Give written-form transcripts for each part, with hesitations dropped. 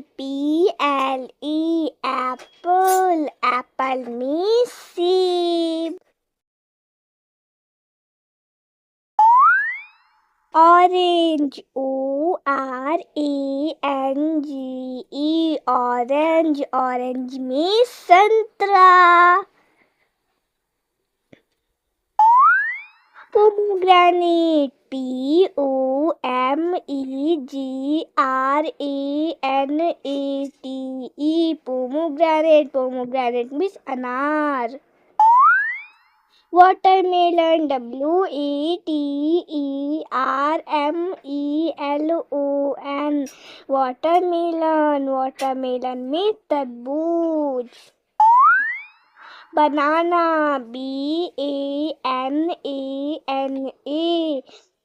APPLE, apple. Apple means sheep. Orange, ORANGE, orange. Orange means santra. Pomegranate, POMEGRANATE, pomegranate means anar. Watermelon, WATERMELON, watermelon means tarbooj. Banana,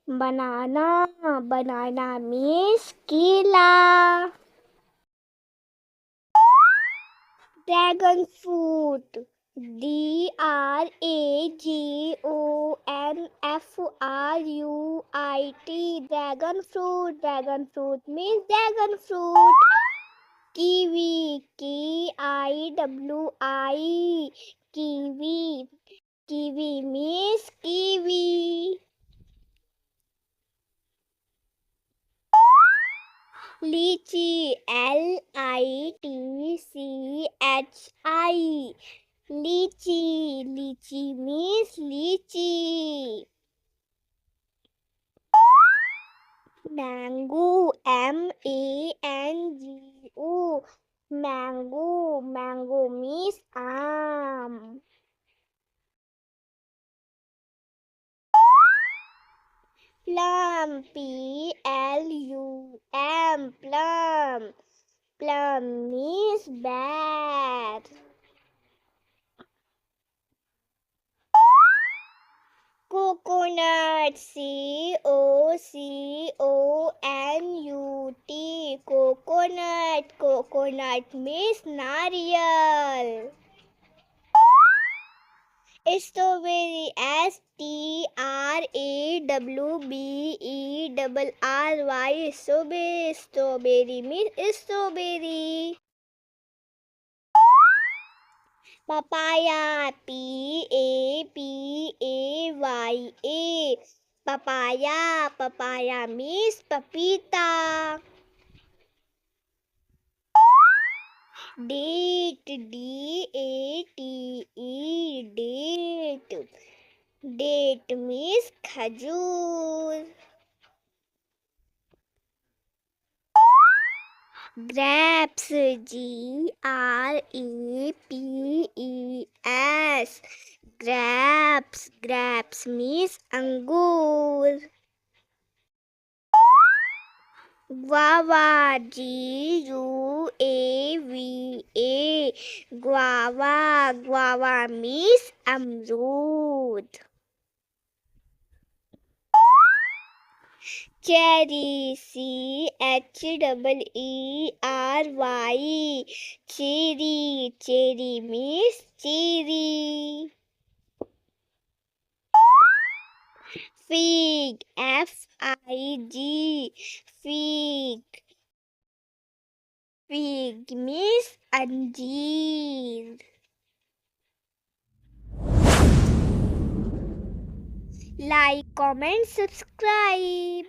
BANANA, banana means kela. Dragon fruit, DRAGONFRUIT, dragon fruit means dragon fruit. Kiwi, KIWI, kiwi means kiwi. Lychee, LITCHI, lychee means lychee. Mango, MANGO, mango means aam. Plum, PLUM, plum means bear. Coconut, COCONUT, coconut means nariyal. Strawberry, STRAWBERRY, strawberry means strawberry. Papaya, PAPAYA, papaya means papita. Date, DATE, date means khajur. Grapes, GRAPES, grapes means angur. Guava, GUAVA, guava means amrud. Cherry, CHEERY, cherry means cherry. Fig, FIG, fig means anjeer. Like, comment, subscribe.